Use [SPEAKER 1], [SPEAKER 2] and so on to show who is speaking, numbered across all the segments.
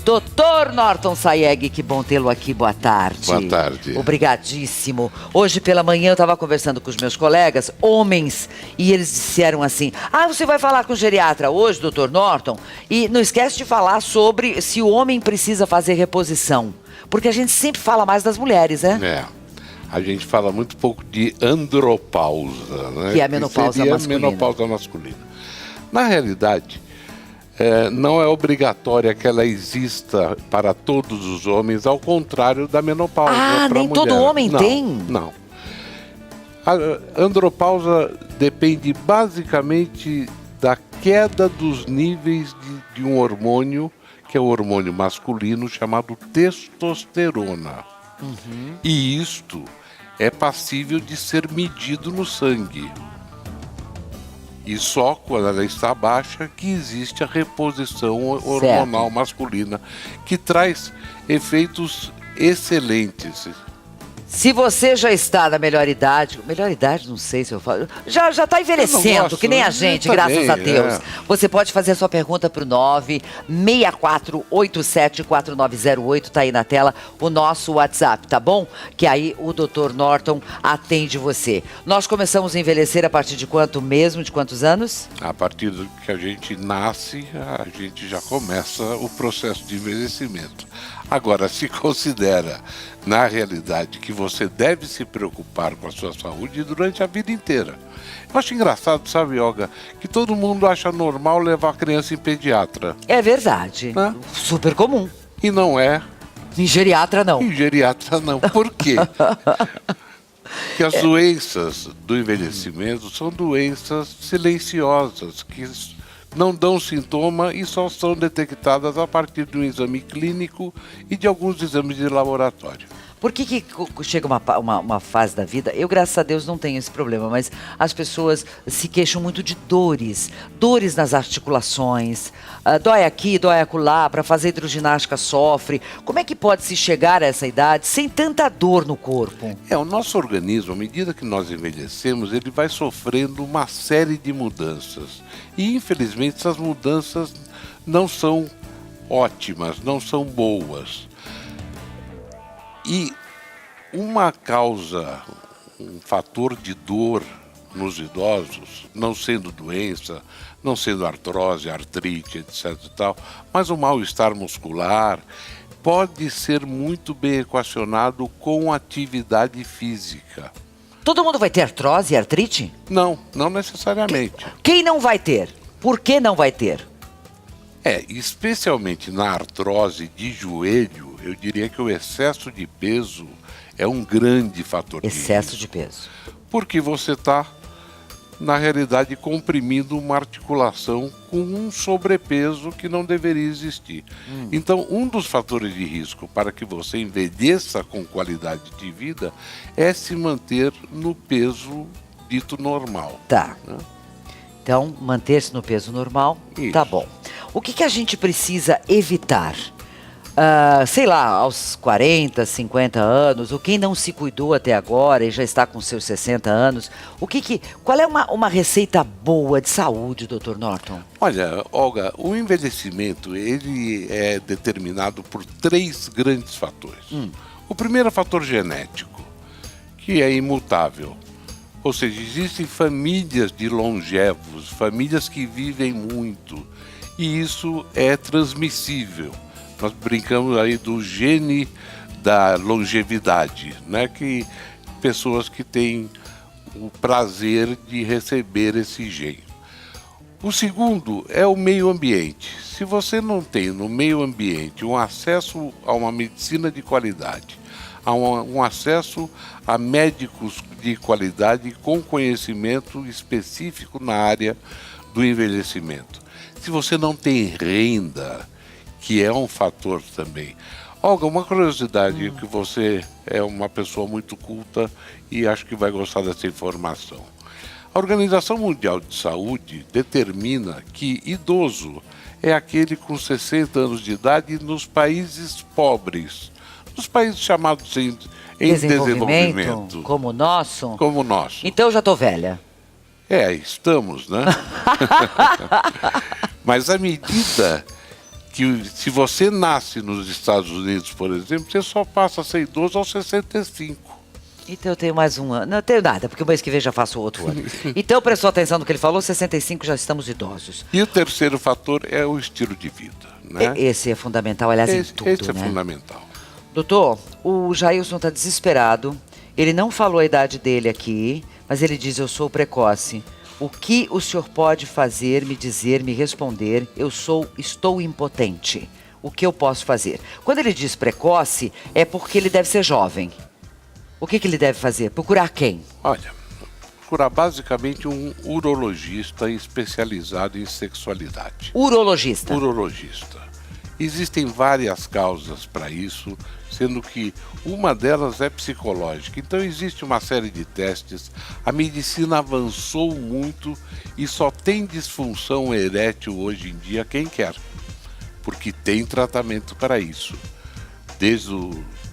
[SPEAKER 1] Doutor Norton Sayeg, que bom tê-lo aqui, boa tarde.
[SPEAKER 2] Boa tarde.
[SPEAKER 1] Obrigadíssimo. Hoje pela manhã eu estava conversando com os meus colegas, homens, e eles disseram assim, você vai falar com o geriatra hoje, doutor Norton? E não esquece de falar sobre se o homem precisa fazer reposição, porque a gente sempre fala mais das mulheres, né?
[SPEAKER 2] A gente fala muito pouco de andropausa, né?
[SPEAKER 1] Que é a menopausa masculina.
[SPEAKER 2] Menopausa masculina. Na realidade, não é obrigatória que ela exista para todos os homens, ao contrário da menopausa para a mulher.
[SPEAKER 1] Nem todo homem tem?
[SPEAKER 2] Não. A andropausa depende basicamente da queda dos níveis de um hormônio, que é o hormônio masculino, chamado testosterona. E isto é passível de ser medido no sangue. E só quando ela está baixa que existe a reposição hormonal masculina, que traz efeitos excelentes.
[SPEAKER 1] Se você já está na melhor idade não sei se eu falo, já está envelhecendo, que nem a gente, graças a Deus. Você pode fazer a sua pergunta para o 964874908, tá aí na tela o nosso WhatsApp, tá bom? Que aí o Dr. Norton atende você. Nós começamos a envelhecer a partir de quanto mesmo? De quantos anos?
[SPEAKER 2] A partir do que a gente nasce, a gente já começa o processo de envelhecimento. Agora, se considera, na realidade, que você deve se preocupar com a sua saúde durante a vida inteira. Eu acho engraçado, sabe, Olga, que todo mundo acha normal levar a criança em pediatra.
[SPEAKER 1] É verdade. Né? Super comum.
[SPEAKER 2] E não é.
[SPEAKER 1] Em geriatra, não.
[SPEAKER 2] Em geriatra, não. Por quê? Porque as doenças do envelhecimento são doenças silenciosas, que não dão sintoma e só são detectadas a partir de um exame clínico e de alguns exames de laboratório.
[SPEAKER 1] Por que chega uma fase da vida, eu graças a Deus não tenho esse problema, mas as pessoas se queixam muito de dores nas articulações, dói aqui, dói acolá, para fazer hidroginástica sofre. Como é que pode se chegar a essa idade sem tanta dor no corpo?
[SPEAKER 2] O nosso organismo, à medida que nós envelhecemos, ele vai sofrendo uma série de mudanças. E infelizmente essas mudanças não são ótimas, não são boas. E uma causa, um fator de dor nos idosos, não sendo doença, não sendo artrose, artrite, etc. e tal, mas o mal-estar muscular pode ser muito bem equacionado com atividade física.
[SPEAKER 1] Todo mundo vai ter artrose e artrite?
[SPEAKER 2] Não, não necessariamente.
[SPEAKER 1] Quem não vai ter? Por que não vai ter?
[SPEAKER 2] Especialmente na artrose de joelho, eu diria que o excesso de peso é um grande fator de risco.
[SPEAKER 1] Excesso de peso.
[SPEAKER 2] Porque você está, na realidade, comprimindo uma articulação com um sobrepeso que não deveria existir. Então, um dos fatores de risco para que você envelheça com qualidade de vida é se manter no peso dito normal.
[SPEAKER 1] Tá. Né? Então, manter-se no peso normal,
[SPEAKER 2] Isso.
[SPEAKER 1] Tá bom. O que a gente precisa evitar? Sei lá, aos 40, 50 anos, ou quem não se cuidou até agora e já está com seus 60 anos, qual é uma receita boa de saúde, Dr. Norton?
[SPEAKER 2] Olha, Olga, o envelhecimento ele é determinado por 3 grandes fatores. O primeiro é o fator genético, que é imutável. Ou seja, existem famílias de longevos, famílias que vivem muito, e isso é transmissível. Nós brincamos aí do gene da longevidade, né? Que pessoas que têm o prazer de receber esse gene. O segundo é o meio ambiente. Se você não tem no meio ambiente um acesso a uma medicina de qualidade, a um acesso a médicos de qualidade com conhecimento específico na área do envelhecimento. Se você não tem renda, que é um fator também. Olga, uma curiosidade, que você é uma pessoa muito culta e acho que vai gostar dessa informação. A Organização Mundial de Saúde determina que idoso é aquele com 60 anos de idade nos países pobres, nos países chamados em desenvolvimento.
[SPEAKER 1] Como o nosso?
[SPEAKER 2] Como o nosso.
[SPEAKER 1] Então eu já estou velha.
[SPEAKER 2] Estamos, né? Mas à medida que se você nasce nos Estados Unidos, por exemplo, você só passa a ser idoso aos 65.
[SPEAKER 1] Então eu tenho mais um ano. Não tenho nada, porque o mês que vem já faço outro ano. Então prestou atenção no que ele falou, 65 já estamos idosos.
[SPEAKER 2] E o terceiro fator é o estilo de vida, né?
[SPEAKER 1] Esse é fundamental, aliás, em tudo,
[SPEAKER 2] esse é
[SPEAKER 1] né?
[SPEAKER 2] fundamental.
[SPEAKER 1] Doutor, o Jailson está desesperado. Ele não falou a idade dele aqui, mas ele diz, eu sou precoce. O que o senhor pode fazer, me dizer, me responder? Estou impotente. O que eu posso fazer? Quando ele diz precoce, é porque ele deve ser jovem. O que ele deve fazer? Procurar quem?
[SPEAKER 2] Olha, procurar basicamente um urologista especializado em sexualidade.
[SPEAKER 1] Urologista.
[SPEAKER 2] Urologista. Existem várias causas para isso, sendo que uma delas é psicológica. Então existe uma série de testes, a medicina avançou muito e só tem disfunção erétil hoje em dia quem quer, porque tem tratamento para isso. Desde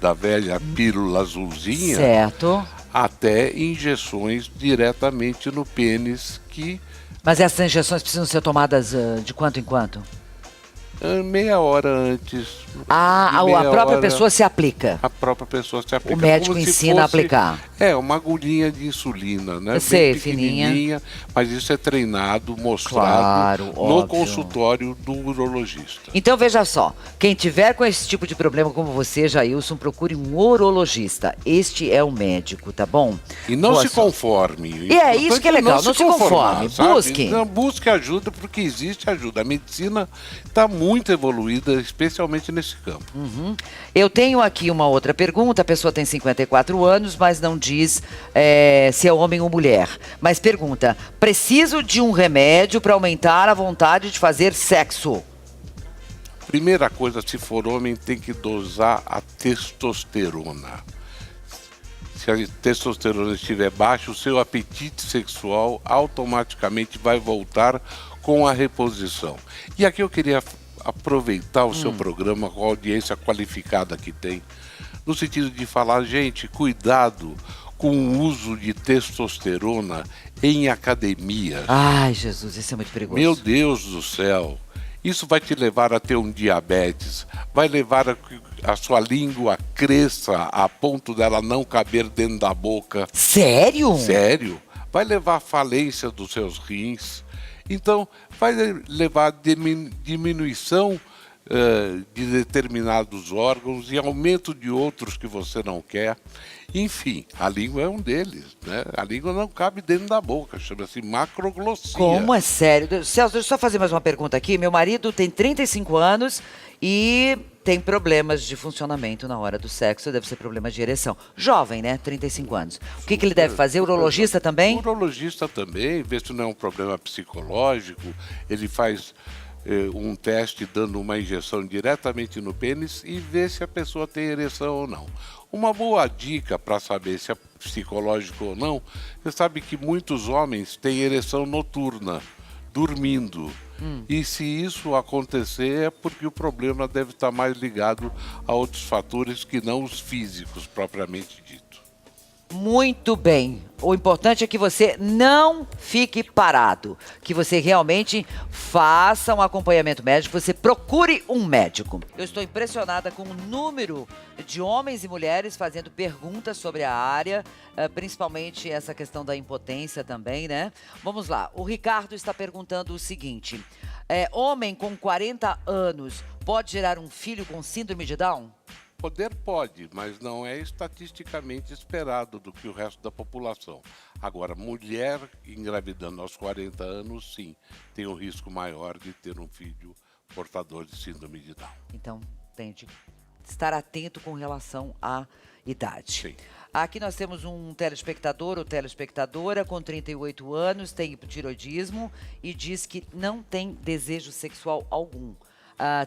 [SPEAKER 2] da velha pílula azulzinha,
[SPEAKER 1] certo,
[SPEAKER 2] até injeções diretamente no pênis que...
[SPEAKER 1] Mas essas injeções precisam ser tomadas de quanto em quanto?
[SPEAKER 2] Meia hora antes.
[SPEAKER 1] A própria pessoa se aplica.
[SPEAKER 2] A própria pessoa se aplica.
[SPEAKER 1] O médico ensina a aplicar.
[SPEAKER 2] Uma agulhinha de insulina, né?
[SPEAKER 1] Eu sei,
[SPEAKER 2] bem pequenininha, mas isso é treinado, mostrado
[SPEAKER 1] claro,
[SPEAKER 2] no
[SPEAKER 1] óbvio.
[SPEAKER 2] Consultório do urologista.
[SPEAKER 1] Então veja só, quem tiver com esse tipo de problema como você, Jailson, procure um urologista. Este é o médico, tá bom?
[SPEAKER 2] E não se conforme.
[SPEAKER 1] E é isso que é legal, não se conforme. Busque.
[SPEAKER 2] Não, busque ajuda, porque existe ajuda. A medicina está muito evoluída, especialmente nesse campo.
[SPEAKER 1] Uhum. Eu tenho aqui uma outra pergunta. A pessoa tem 54 anos, mas não diz se é homem ou mulher. Mas pergunta, preciso de um remédio para aumentar a vontade de fazer sexo?
[SPEAKER 2] Primeira coisa, se for homem, tem que dosar a testosterona. Se a testosterona estiver baixa, o seu apetite sexual automaticamente vai voltar com a reposição. E aqui eu queria aproveitar o seu programa com a audiência qualificada que tem, no sentido de falar, gente, cuidado com o uso de testosterona em academia.
[SPEAKER 1] Ai, Jesus, isso é muito perigoso.
[SPEAKER 2] Meu Deus do céu, isso vai te levar a ter um diabetes, vai levar a que a sua língua cresça a ponto dela não caber dentro da boca.
[SPEAKER 1] Sério?
[SPEAKER 2] Sério. Vai levar à falência dos seus rins. Então, vai levar a diminuição de determinados órgãos e aumento de outros que você não quer. Enfim, a língua é um deles, né? A língua não cabe dentro da boca, chama-se macroglossia.
[SPEAKER 1] Como é sério? Celso, deixa eu só fazer mais uma pergunta aqui. Meu marido tem 35 anos e tem problemas de funcionamento na hora do sexo, deve ser problema de ereção. Jovem, né? 35 anos. O que ele deve fazer? Urologista também?
[SPEAKER 2] Urologista também, vê se não é um problema psicológico. Ele faz um teste dando uma injeção diretamente no pênis e vê se a pessoa tem ereção ou não. Uma boa dica para saber se é psicológico ou não, você sabe que muitos homens têm ereção noturna, dormindo. E se isso acontecer é porque o problema deve estar mais ligado a outros fatores que não os físicos propriamente dito.
[SPEAKER 1] Muito bem. O importante é que você não fique parado, que você realmente faça um acompanhamento médico, você procure um médico. Eu estou impressionada com o número de homens e mulheres fazendo perguntas sobre a área, principalmente essa questão da impotência também, né? Vamos lá, o Ricardo está perguntando o seguinte, homem com 40 anos pode gerar um filho com síndrome de Down?
[SPEAKER 2] Poder pode, mas não é estatisticamente esperado do que o resto da população. Agora, mulher engravidando aos 40 anos, sim, tem um risco maior de ter um filho portador de síndrome de Down.
[SPEAKER 1] Então, tem de estar atento com relação à idade.
[SPEAKER 2] Sim.
[SPEAKER 1] Aqui nós temos um telespectador ou telespectadora com 38 anos, tem hipotiroidismo e diz que não tem desejo sexual algum.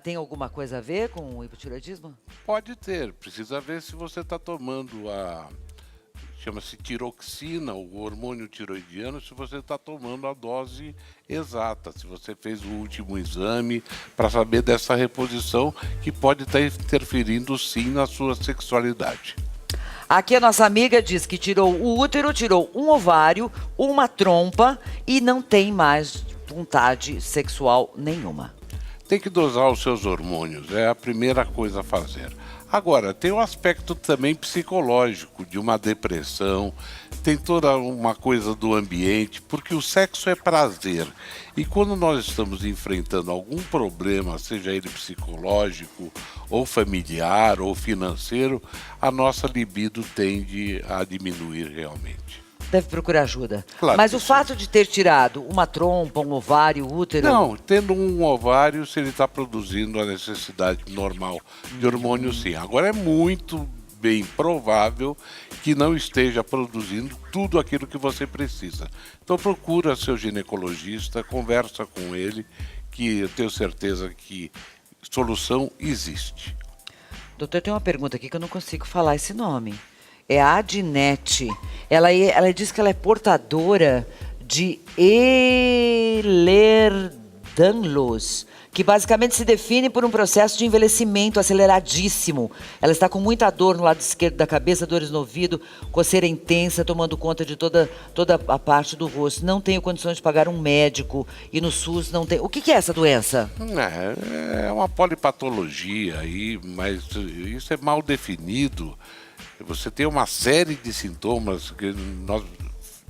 [SPEAKER 1] Tem alguma coisa a ver com o hipotiroidismo?
[SPEAKER 2] Pode ter, precisa ver se você está tomando chama-se tiroxina, o hormônio tiroidiano, se você está tomando a dose exata, se você fez o último exame para saber dessa reposição que pode estar interferindo sim na sua sexualidade.
[SPEAKER 1] Aqui a nossa amiga diz que tirou o útero, tirou um ovário, uma trompa e não tem mais vontade sexual nenhuma.
[SPEAKER 2] Tem que dosar os seus hormônios, é a primeira coisa a fazer. Agora, tem o aspecto também psicológico, de uma depressão, tem toda uma coisa do ambiente, porque o sexo é prazer. E quando nós estamos enfrentando algum problema, seja ele psicológico, ou familiar, ou financeiro, a nossa libido tende a diminuir realmente.
[SPEAKER 1] Deve procurar ajuda.
[SPEAKER 2] Claro
[SPEAKER 1] Mas
[SPEAKER 2] que
[SPEAKER 1] o
[SPEAKER 2] sim.
[SPEAKER 1] fato de ter tirado uma trompa, um ovário, útero...
[SPEAKER 2] Não, tendo um ovário, se ele está produzindo a necessidade normal de hormônio, sim. Agora é muito bem provável que não esteja produzindo tudo aquilo que você precisa. Então procura seu ginecologista, conversa com ele, que eu tenho certeza que solução existe.
[SPEAKER 1] Doutor, tem uma pergunta aqui que eu não consigo falar esse nome. É a Adinete. Ela diz que ela é portadora de Ehlers-Danlos, que basicamente se define por um processo de envelhecimento aceleradíssimo. Ela está com muita dor no lado esquerdo da cabeça, dores no ouvido, coceira intensa, tomando conta de toda a parte do rosto. Não tenho condições de pagar um médico e no SUS não tem... O que é essa doença?
[SPEAKER 2] É uma polipatologia aí, mas isso é mal definido. Você tem uma série de sintomas que nós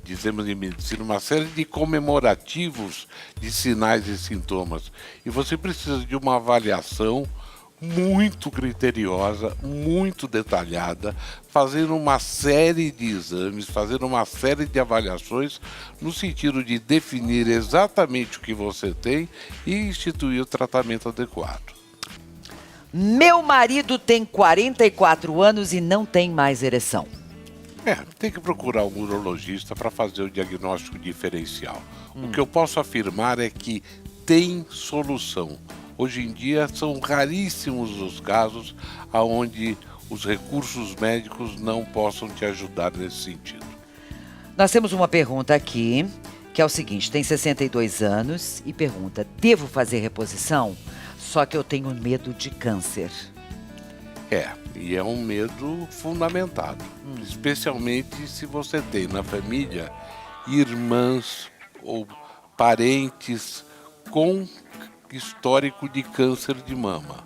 [SPEAKER 2] dizemos em medicina, uma série de comemorativos de sinais e sintomas. E você precisa de uma avaliação muito criteriosa, muito detalhada, fazendo uma série de exames, fazendo uma série de avaliações no sentido de definir exatamente o que você tem e instituir o tratamento adequado.
[SPEAKER 1] Meu marido tem 44 anos e não tem mais ereção.
[SPEAKER 2] Tem que procurar um urologista para fazer o diagnóstico diferencial. O que eu posso afirmar é que tem solução. Hoje em dia são raríssimos os casos onde os recursos médicos não possam te ajudar nesse sentido.
[SPEAKER 1] Nós temos uma pergunta aqui, que é o seguinte, tem 62 anos e pergunta, devo fazer reposição? Só que eu tenho medo de câncer.
[SPEAKER 2] E é um medo fundamentado, especialmente se você tem na família irmãs ou parentes com histórico de câncer de mama.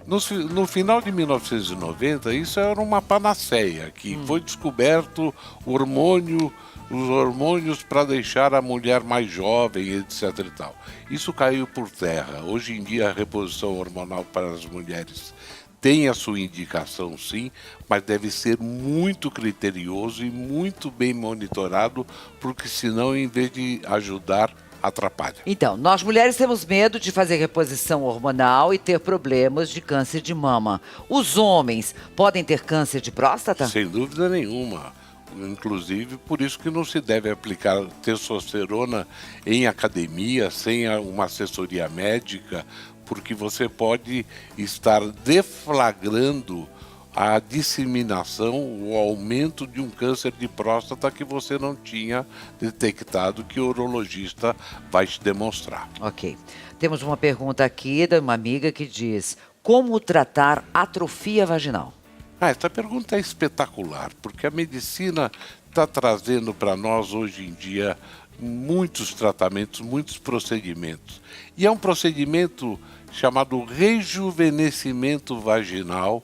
[SPEAKER 2] No final de 1990, isso era uma panaceia, que foi descoberto os hormônios para deixar a mulher mais jovem, etc. e tal. Isso caiu por terra. Hoje em dia, a reposição hormonal para as mulheres tem a sua indicação, sim, mas deve ser muito criterioso e muito bem monitorado, porque senão, em vez de ajudar, atrapalha.
[SPEAKER 1] Então, nós mulheres temos medo de fazer reposição hormonal e ter problemas de câncer de mama. Os homens podem ter câncer de próstata?
[SPEAKER 2] Sem dúvida nenhuma. Inclusive, por isso que não se deve aplicar testosterona em academia, sem uma assessoria médica, porque você pode estar deflagrando a disseminação, o aumento de um câncer de próstata que você não tinha detectado, que o urologista vai te demonstrar.
[SPEAKER 1] Ok. Temos uma pergunta aqui de uma amiga que diz, como tratar atrofia vaginal?
[SPEAKER 2] Essa pergunta é espetacular, porque a medicina está trazendo para nós hoje em dia muitos tratamentos, muitos procedimentos. E é um procedimento chamado rejuvenescimento vaginal,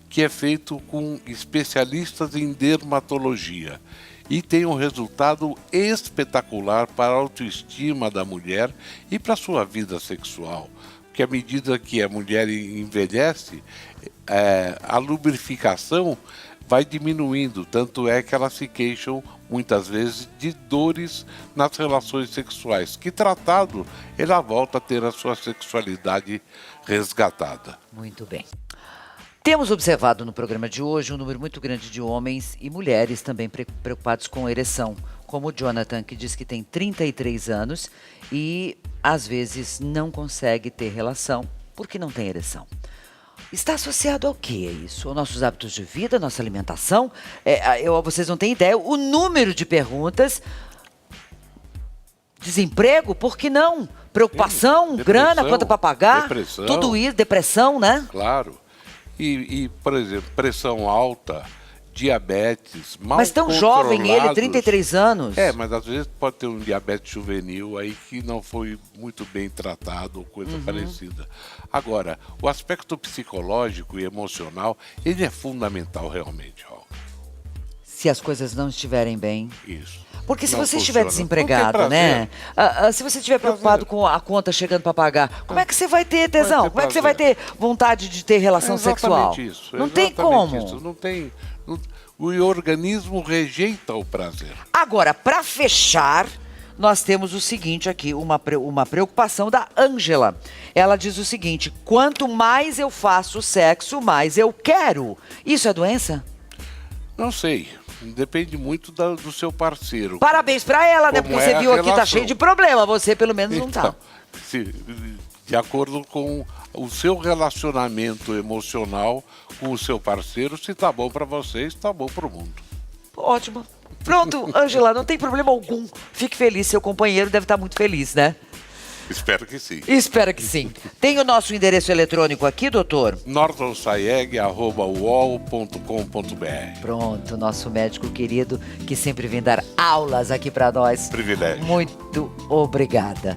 [SPEAKER 2] que é feito com especialistas em dermatologia e tem um resultado espetacular para a autoestima da mulher e para a sua vida sexual. Porque à medida que a mulher envelhece, a lubrificação vai diminuindo, tanto é que elas se queixam muitas vezes de dores nas relações sexuais, que tratado, ela volta a ter a sua sexualidade resgatada.
[SPEAKER 1] Muito bem. Temos observado no programa de hoje um número muito grande de homens e mulheres também preocupados com ereção, como o Jonathan, que diz que tem 33 anos e às vezes não consegue ter relação porque não tem ereção. Está associado ao que isso? Aos nossos hábitos de vida, nossa alimentação? Vocês não têm ideia, o número de perguntas. Desemprego? Por que não? Preocupação, grana, conta para pagar?
[SPEAKER 2] Depressão.
[SPEAKER 1] Tudo isso, depressão, né?
[SPEAKER 2] Claro. Por exemplo, pressão alta diabetes mal
[SPEAKER 1] Mas tão jovem ele,
[SPEAKER 2] controlados.
[SPEAKER 1] 33 anos.
[SPEAKER 2] Mas às vezes pode ter um diabetes juvenil aí que não foi muito bem tratado ou coisa parecida. Agora, o aspecto psicológico e emocional, ele é fundamental realmente, Olga.
[SPEAKER 1] Se as coisas não estiverem bem.
[SPEAKER 2] Isso.
[SPEAKER 1] Porque se
[SPEAKER 2] Não
[SPEAKER 1] você estiver
[SPEAKER 2] funciona.
[SPEAKER 1] desempregado,
[SPEAKER 2] Não tem
[SPEAKER 1] né? Se você estiver preocupado com a conta chegando para pagar, como é que você vai ter tesão?
[SPEAKER 2] ter
[SPEAKER 1] Como é que você vai ter vontade de ter relação sexual?
[SPEAKER 2] Isso,
[SPEAKER 1] Não tem como.
[SPEAKER 2] Isso. O organismo rejeita o prazer.
[SPEAKER 1] Agora, para fechar, nós temos o seguinte aqui, uma preocupação da Ângela. Ela diz o seguinte: quanto mais eu faço sexo, mais eu quero. Isso é doença?
[SPEAKER 2] Não sei. Depende muito do seu parceiro.
[SPEAKER 1] Parabéns pra ela, né?
[SPEAKER 2] Como
[SPEAKER 1] Porque você
[SPEAKER 2] é a
[SPEAKER 1] viu aqui, tá
[SPEAKER 2] relação.
[SPEAKER 1] cheio de problema. Você, pelo menos, não tá.
[SPEAKER 2] De acordo com o seu relacionamento emocional com o seu parceiro, se tá bom pra vocês, tá bom pro mundo.
[SPEAKER 1] Ótimo. Pronto, Ângela, não tem problema algum. Fique feliz, seu companheiro deve estar muito feliz, né?
[SPEAKER 2] Espero que sim.
[SPEAKER 1] Espero que sim. Tem o nosso endereço eletrônico aqui, doutor?
[SPEAKER 2] nortonsaeg@uol.com.br.
[SPEAKER 1] Pronto, nosso médico querido que sempre vem dar aulas aqui pra nós.
[SPEAKER 2] Privilégio.
[SPEAKER 1] Muito obrigada.